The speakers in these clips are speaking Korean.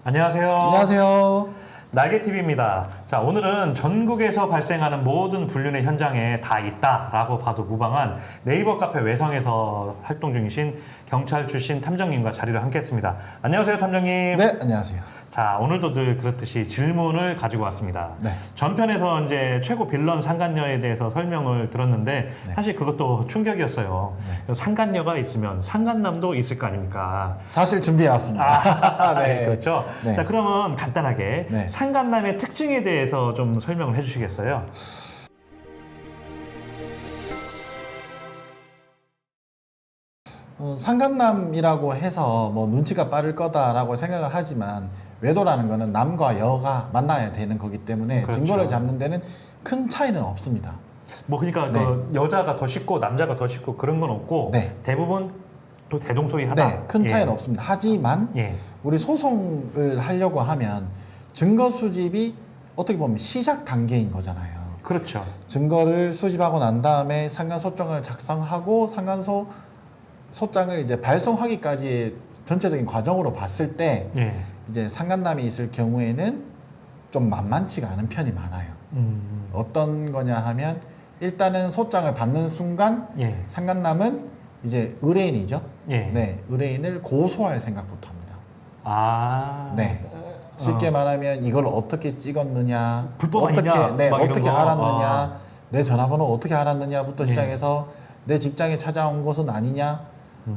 안녕하세요. 안녕하세요. 날개TV입니다. 자, 오늘은 전국에서 발생하는 모든 불륜의 현장에 다 있다라고 봐도 무방한 네이버 카페 외성에서 활동 중이신 경찰 출신 탐정님과 자리를 함께 했습니다. 안녕하세요, 탐정님. 네, 안녕하세요. 자, 오늘도 늘 그렇듯이 질문을 가지고 왔습니다. 네. 전편에서 이제 최고 빌런 상간녀에 대해서 설명을 들었는데 네. 사실 그것도 충격이었어요. 상간녀가 있으면 상간남도 있을 거 아닙니까? 사실 준비해 왔습니다. 네, 그렇죠. 네. 자, 그러면 간단하게 네. 상간남의 특징에 대해서 좀 설명을 해주시겠어요? 상간남이라고 해서 뭐 눈치가 빠를 거다라고 생각을 하지만 외도라는 거는 남과 여가 만나야 되는 거기 때문에 그렇죠. 증거를 잡는 데는 큰 차이는 없습니다. 뭐 그러니까 네. 그 여자가 더 쉽고 남자가 더 쉽고 그런 건 없고 네. 대부분 또 대동소이하다. 네, 큰 차이는 없습니다. 하지만 예. 우리 소송을 하려고 하면 증거 수집이 어떻게 보면 시작 단계인 거잖아요. 그렇죠. 증거를 수집하고 난 다음에 상간소장을 작성하고 상간소 소장을 이제 발송하기까지의 전체적인 과정으로 봤을 때 예. 이제 상간남이 있을 경우에는 좀 만만치가 않은 편이 많아요. 어떤 거냐 하면 일단은 소장을 받는 순간 예. 상간남은 이제 의뢰인이죠. 예. 네, 의뢰인을 고소할 생각부터 합니다. 아. 네. 쉽게 말하면 이걸 어떻게 찍었느냐, 불법 어떻게 아니냐, 네, 막 이런 어떻게 거. 알았느냐, 아. 내 전화번호 어떻게 알았느냐부터 네. 시작해서 내 직장에 찾아온 것은 아니냐,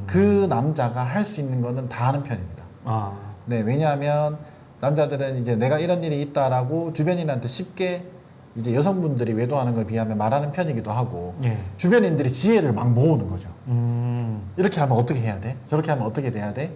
그 남자가 할 수 있는 거는 다 하는 편입니다. 아. 네, 왜냐하면 남자들은 이제 내가 이런 일이 있다라고 주변인한테 쉽게 이제 여성분들이 외도하는 걸 비하면 말하는 편이기도 하고 예. 주변인들이 지혜를 막 모으는 거죠. 음. 이렇게 하면 어떻게 해야 돼? 저렇게 하면 어떻게 돼야 돼?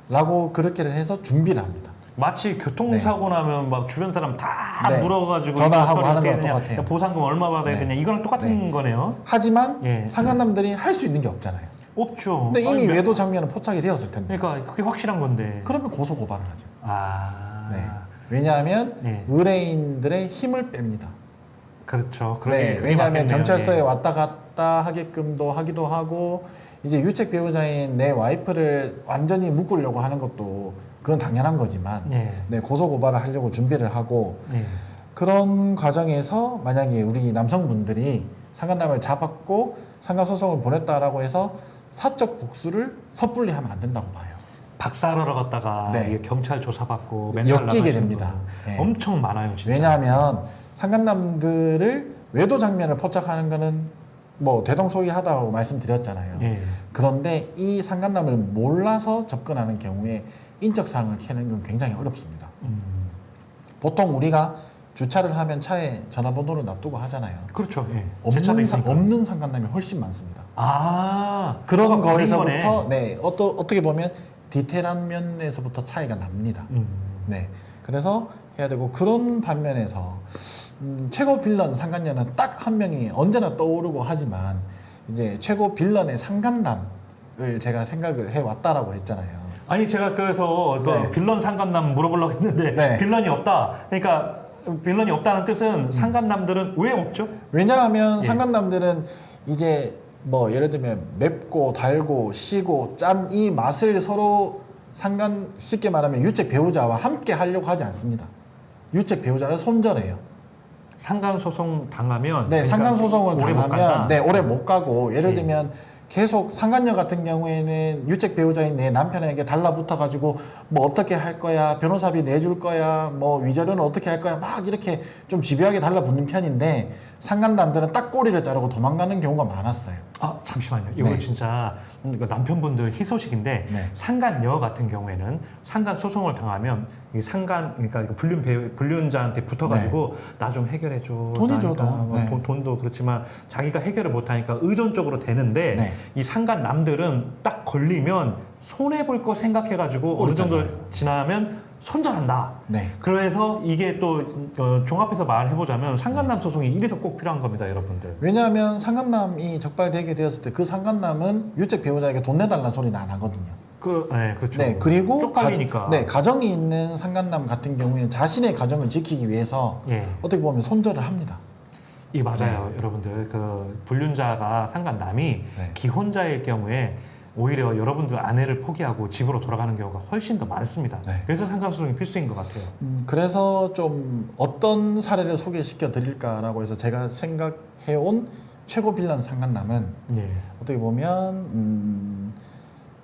라고 그렇게를 해서 준비를 합니다. 마치 교통사고 나면 막 주변 사람 다 네. 물어가지고 전화하고 이거 하는 어떻게 거랑 해야 되냐, 똑같아요. 보상금 얼마 받아야 네. 되냐 이거랑 똑같은 네. 거네요. 하지만 예. 상간남들이 할 수 있는 게 없잖아요. 없죠. 근데 이미 아니, 외도 장면은 포착이 되었을 텐데. 그러니까 그게 확실한 건데. 그러면 고소 고발을 하죠. 아. 네. 왜냐하면 예. 의뢰인들의 힘을 뺍니다. 그렇죠. 네. 그게 왜냐하면 맞겠네요. 경찰서에 예. 왔다 갔다 하게끔도 하기도 하고 이제 유책 배우자인 내 와이프를 완전히 묶으려고 하는 것도 그건 당연한 거지만 예. 네, 고소 고발을 하려고 준비를 하고 예. 그런 과정에서 만약에 우리 남성분들이 상간남을 잡았고 상간소송을 보냈다라고 해서 사적 복수를 섣불리 하면 안 된다고 봐요. 박사하러 갔다가 네. 이게 경찰 조사받고 맨날 엮이게 나가시는 됩니다. 분 네. 엄청 많아요, 진짜. 왜냐하면 상간남들을 외도 장면을 포착하는 거는 뭐 대동소이하다고 말씀드렸잖아요. 예. 그런데 이 상간남을 몰라서 접근하는 경우에 인적 사항을 캐는 건 굉장히 어렵습니다. 보통 우리가 주차를 하면 차에 전화번호를 놔두고 하잖아요. 그렇죠. 예. 제 차도 없는, 있으니까. 없는 상간남이 훨씬 많습니다. 아, 그런 뭐가 걸린 거에서부터 거네. 네, 어떻게 보면 디테일한 면에서부터 차이가 납니다. 네, 그래서 해야 되고 그런 반면에서 최고 빌런 상간녀는 딱 한 명이 언제나 떠오르고 하지만 이제 최고 빌런의 상간남을 제가 생각을 해 왔다라고 했잖아요. 아니 제가 그래서 그 네. 빌런 상간남 물어보려고 했는데 네. 빌런이 없다. 그러니까 빌런이 없다는 뜻은 상간남들은 왜 없죠? 왜냐하면 예. 상간남들은 이제 뭐 예를 들면 맵고 달고 시고 짠 이 맛을 서로 쉽게 말하면 유책 배우자와 함께 하려고 하지 않습니다. 유책 배우자를 손절해요. 상간 소송 당하면 네, 상간 소송을 오래 못 간다. 당하면 네, 오래 못 가고 예를 예. 들면 계속 상간녀 같은 경우에는 유책 배우자인 내 남편에게 달라붙어 가지고 뭐 어떻게 할 거야, 변호사비 내줄 거야, 뭐 위자료는 어떻게 할 거야 막 이렇게 좀 집요하게 달라붙는 편인데 상간남들은 딱 꼬리를 자르고 도망가는 경우가 많았어요. 아 잠시만요. 이거 네. 진짜 이거 남편분들 희소식인데 네. 상간녀 같은 경우에는 상간 소송을 당하면 이 상간 그러니까 불륜자한테 붙어가지고 나 좀 해결해줘. 돈이 나니까 줘도. 뭐 네. 돈도 그렇지만 자기가 해결을 못하니까 의존적으로 되는데 네. 이 상간 남들은 딱 걸리면 손해 볼 거 생각해가지고 어느 정도 그렇잖아요. 지나면 손절한다. 네. 그래서 이게 또 종합해서 말해보자면 상간남 소송이 이래서 꼭 필요한 겁니다, 여러분들. 왜냐하면 상간남이 적발되게 되었을 때 그 상간남은 유책 배우자에게 돈 내달라는 소리는 안 하거든요. 네, 그렇죠. 네, 그리고 쪽팔리니까. 네, 가정이 있는 상간남 같은 경우에는 자신의 가정을 지키기 위해서 예. 어떻게 보면 손절을 합니다. 이 맞아요, 여러분들. 그 불륜자가 상간남이 네. 기혼자일 경우에 오히려 여러분들 아내를 포기하고 집으로 돌아가는 경우가 훨씬 더 많습니다. 네. 그래서 상간소송이 필수인 것 같아요. 그래서 좀 어떤 사례를 소개시켜 드릴까라고 해서 제가 생각해온 최고 빌런 상간남은 예. 어떻게 보면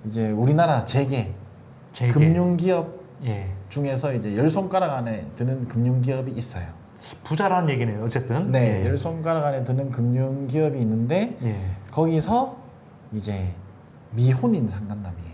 이제 우리나라 재계 재계. 금융기업 예. 중에서 이제 열 손가락 안에 드는 금융기업이 있어요. 부자라는 얘기네요. 어쨌든. 네, 예. 열 손가락 안에 드는 금융기업이 있는데 예. 거기서 이제 미혼인 상간남이에요.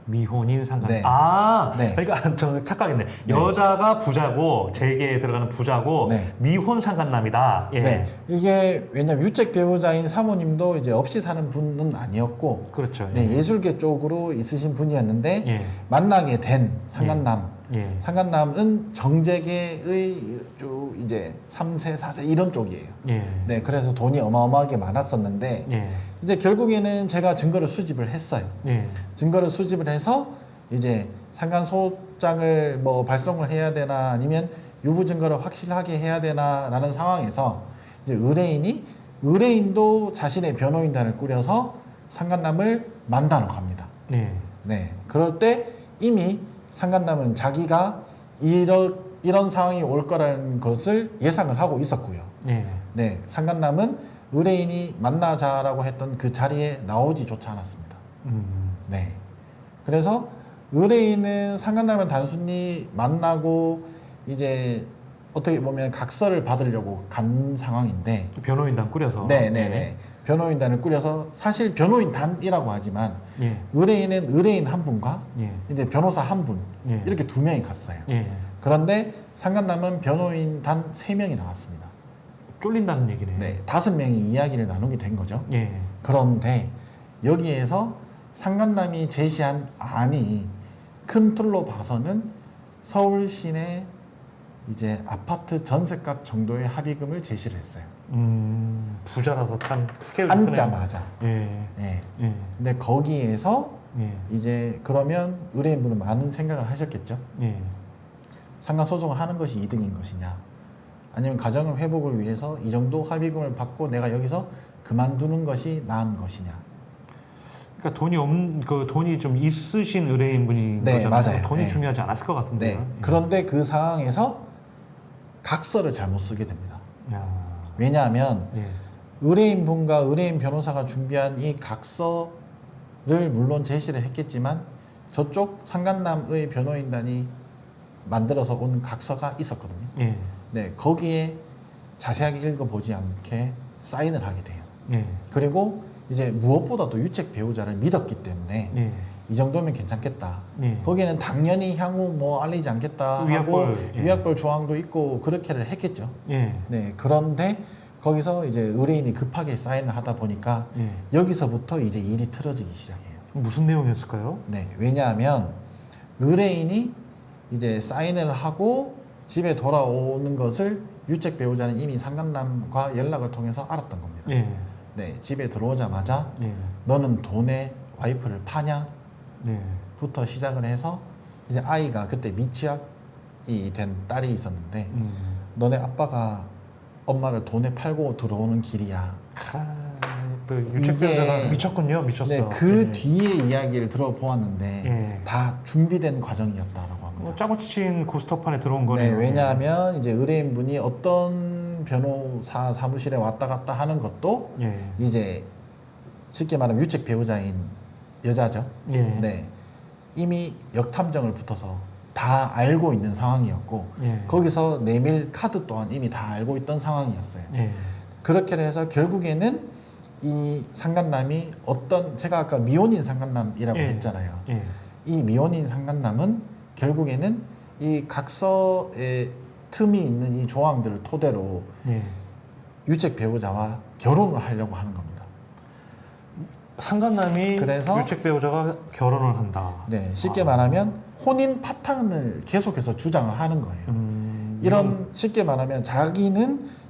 미혼인 상간. 네. 아, 네. 그러니까 저 착각했네. 네. 여자가 부자고 재계에 들어가는 부자고 네. 미혼 상간남이다. 예. 네, 이게 왜냐면 유책 배우자인 사모님도 이제 없이 사는 분은 아니었고, 그렇죠. 네, 예술계 쪽으로 있으신 분이었는데 예. 만나게 된 상간남. 예. 상간남은 정재계의 쭉 이제 3세, 4세 이런 쪽이에요. 예. 네, 그래서 돈이 어마어마하게 많았었는데 예. 이제 결국에는 제가 증거를 수집을 했어요. 예. 증거를 수집을 해서 이제 상간소장을 뭐 발송을 해야 되나 아니면 유부 증거를 확실하게 해야 되나라는 상황에서 이제 의뢰인도 자신의 변호인단을 꾸려서 상간남을 만나러 갑니다. 예. 네, 그럴 때 이미 상간남은 자기가 이런 상황이 올 거라는 것을 예상을 하고 있었고요. 예. 네, 상간남은 의뢰인이 만나자라고 했던 그 자리에 나오지조차 않았습니다. 네, 그래서 의뢰인은 상간남을 단순히 만나고 이제 어떻게 보면 각서를 받으려고 간 상황인데, 변호인단 꾸려서. 네네네, 변호인단을 꾸려서 사실 변호인단이라고 하지만 예. 의뢰인은 의뢰인 한 분과 예. 이제 변호사 한 분 예. 이렇게 두 명이 갔어요. 예. 그런데 상간남은 변호인단 3명이 나왔습니다. 쫄린다는 얘기네. 네, 5명이 이야기를 나누게 된 거죠. 예. 그런데 여기에서 상간남이 제시한 안이 큰 틀로 봐서는 서울 시내 이제 아파트 전셋값 정도의 합의금을 제시를 했어요. 부자라서 참 스케일이 크네요. 앉자마자. 예. 네. 예. 근데 거기에서 예. 이제 그러면 의뢰인분은 많은 생각을 하셨겠죠. 예. 상간 소송을 하는 것이 이득인 것이냐, 아니면 가정 회복을 위해서 이 정도 합의금을 받고 내가 여기서 그만두는 것이 나은 것이냐. 그러니까 돈이 좀 있으신 의뢰인분인 네, 거잖아요. 맞아요. 돈이 네. 중요하지 않았을 것 같은데요. 네. 그런데 그 상황에서 각서를 잘못 쓰게 됩니다. 야. 왜냐하면 예. 의뢰인분과 의뢰인 변호사가 준비한 이 각서를 물론 제시를 했겠지만 저쪽 상간남의 변호인단이 만들어서 온 각서가 있었거든요. 예. 네, 거기에 자세하게 읽어보지 않게 사인을 하게 돼요. 예. 그리고 이제 무엇보다도 유책 배우자를 믿었기 때문에 예. 이 정도면 괜찮겠다. 예. 거기에는 당연히 향후 뭐 알리지 않겠다 하고 위약벌, 예. 위약벌 조항도 있고 그렇게를 했겠죠. 예. 네, 그런데 거기서 이제 의뢰인이 급하게 사인을 하다 보니까 예. 여기서부터 이제 일이 틀어지기 시작해요. 무슨 내용이었을까요? 네, 왜냐하면 의뢰인이 이제 사인을 하고 집에 돌아오는 것을 유책 배우자는 이미 상간남과 연락을 통해서 알았던 겁니다. 예. 네, 집에 들어오자마자 예. 너는 돈에 와이프를 파냐? 예. 부터 시작을 해서 이제 아이가 그때 미취학이 된 딸이 있었는데 너네 아빠가 엄마를 돈에 팔고 들어오는 길이야. 그 유책배우자가 미쳤군요. 미쳤어. 네, 그 예. 뒤에 이야기를 들어보았는데 예. 다 준비된 과정이었다라고 합니다. 짜고 친 고스톱판에 들어온 네, 거네요. 왜냐하면 이제 의뢰인분이 어떤 변호사 사무실에 왔다 갔다 하는 것도 예. 이제 쉽게 말하면 유책 배우자인 여자죠. 예. 네, 이미 역탐정을 붙어서 다 알고 있는 상황이었고 예. 거기서 내밀 카드 또한 이미 다 알고 있던 상황이었어요. 예. 그렇게 해서 결국에는 이 상간남이 제가 아까 미혼인 상간남이라고 예. 했잖아요. 예. 이 미혼인 상간남은 결국에는 이 각서에 틈이 있는 이 조항들을 토대로 예. 유책 배우자와 결혼을 하려고 하는 겁니다. 상간남이 그래서 유책 배우자가 결혼을 한다. 네, 쉽게 말하면 혼인 파탄을 계속해서 주장을 하는 거예요. 이런 쉽게 말하면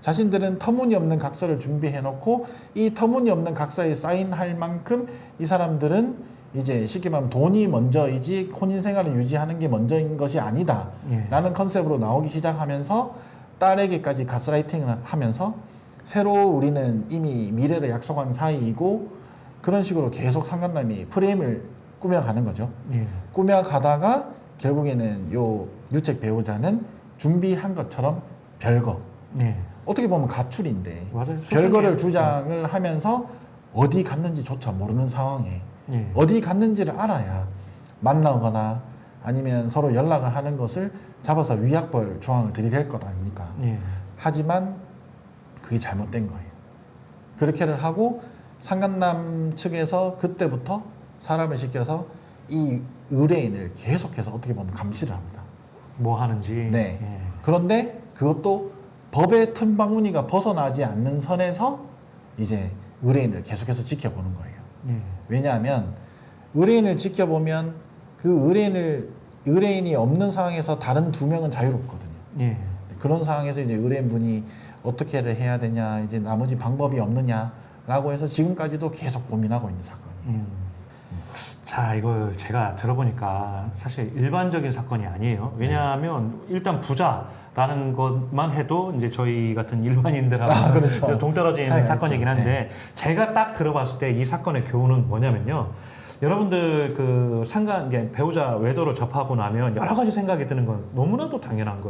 자신들은 터무니없는 각서를 준비해놓고 이 터무니없는 각서에 사인할 만큼 이 사람들은 이제 쉽게 말하면 돈이 먼저이지 혼인 생활을 유지하는 게 먼저인 것이 아니다 예. 라는 컨셉으로 나오기 시작하면서 딸에게까지 가스라이팅을 하면서 새로 우리는 이미 미래를 약속한 사이이고 그런 식으로 계속 상간남이 프레임을 꾸며가는 거죠. 예. 꾸며가다가 결국에는 요 유책 배우자는 준비한 것처럼 별거. 예. 어떻게 보면 가출인데 맞아요. 별거를 수순이에요. 주장을 하면서 어디 갔는지조차 모르는 상황에 예. 어디 갔는지를 알아야 만나거나 아니면 서로 연락을 하는 것을 잡아서 위약벌 조항을 들이댈 것 아닙니까? 예. 하지만 그게 잘못된 거예요. 그렇게를 하고 상간남 측에서 그때부터 사람을 시켜서 이 의뢰인을 계속해서 어떻게 보면 감시를 합니다. 뭐 하는지. 네. 예. 그런데 그것도 법의 틈바구니가 벗어나지 않는 선에서 이제 의뢰인을 계속해서 지켜보는 거예요. 예. 왜냐하면 의뢰인을 지켜보면 그 의뢰인이 없는 상황에서 다른 두 명은 자유롭거든요. 예. 그런 상황에서 이제 의뢰인분이 어떻게를 해야 되냐, 이제 나머지 방법이 없느냐라고 해서 지금까지도 계속 고민하고 있는 사건이에요. 자, 이걸 제가 들어보니까 사실 일반적인 사건이 아니에요. 왜냐하면 일단 부자라는 것만 해도 이제 저희 같은 일반인들하고 그렇죠. 동떨어져 있는 차이가 사건이긴 있죠. 한데 제가 딱 들어봤을 때 이 사건의 교훈은 뭐냐면요. 여러분들 그 이게 배우자 외도를 접하고 나면 여러 가지 생각이 드는 건 너무나도 당연한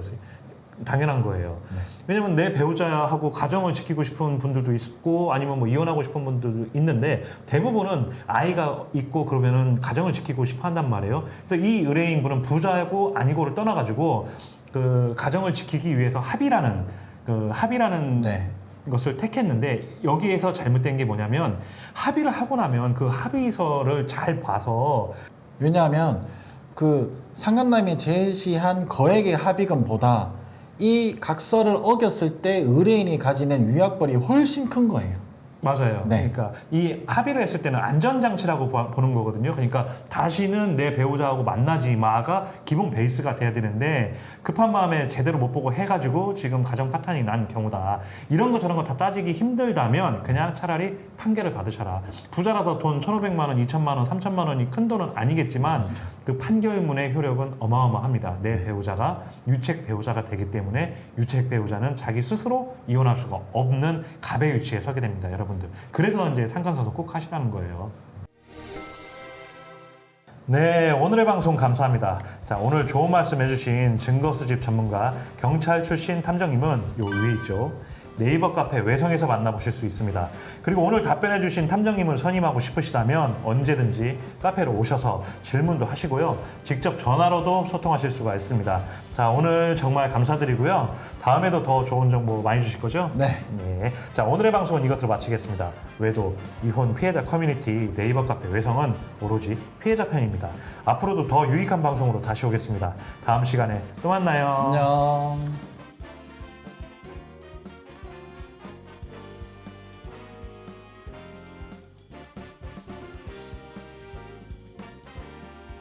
거예요. 왜냐면 내 배우자하고 가정을 지키고 싶은 분들도 있고 아니면 뭐 이혼하고 싶은 분들도 있는데 대부분은 아이가 있고 그러면은 가정을 지키고 싶어 한단 말이에요. 그래서 이 의뢰인 분은 부자고 아니고를 떠나가지고 그 가정을 지키기 위해서 합의라는 네. 것을 택했는데 여기에서 잘못된 게 뭐냐면 합의를 하고 나면 그 합의서를 잘 봐서 왜냐하면 그 상간남이 제시한 거액의 합의금보다 이 각서를 어겼을 때 의뢰인이 가지는 위약벌이 훨씬 큰 거예요. 맞아요. 네. 그러니까 이 합의를 했을 때는 안전장치라고 보는 거거든요. 그러니까 다시는 내 배우자하고 만나지 마가 기본 베이스가 돼야 되는데 급한 마음에 제대로 못 보고 해가지고 지금 가정 파탄이 난 경우다. 이런 거 저런 거 다 따지기 힘들다면 그냥 차라리 판결을 받으셔라. 부자라서 돈 1,500만 원, 2,000만 원, 3,000만 원이 큰 돈은 아니겠지만 그 판결문의 효력은 어마어마합니다. 내 배우자가 유책 배우자가 되기 때문에 유책 배우자는 자기 스스로 이혼할 수가 없는 갑의 위치에 서게 됩니다, 여러분. 그래서 이제 상간사서 꼭 하시라는 거예요. 네, 오늘의 방송 감사합니다. 자, 오늘 좋은 말씀 해주신 증거수집 전문가 경찰 출신 탐정님은 요 위에 있죠. 네이버 카페 외성에서 만나보실 수 있습니다. 그리고 오늘 답변해주신 탐정님을 선임하고 싶으시다면 언제든지 카페로 오셔서 질문도 하시고요. 직접 전화로도 소통하실 수가 있습니다. 자, 오늘 정말 감사드리고요. 다음에도 더 좋은 정보 많이 주실 거죠? 네. 네. 자, 오늘의 방송은 이것으로 마치겠습니다. 외도, 이혼, 피해자 커뮤니티 네이버 카페 외성은 오로지 피해자 편입니다. 앞으로도 더 유익한 방송으로 다시 오겠습니다. 다음 시간에 또 만나요. 안녕.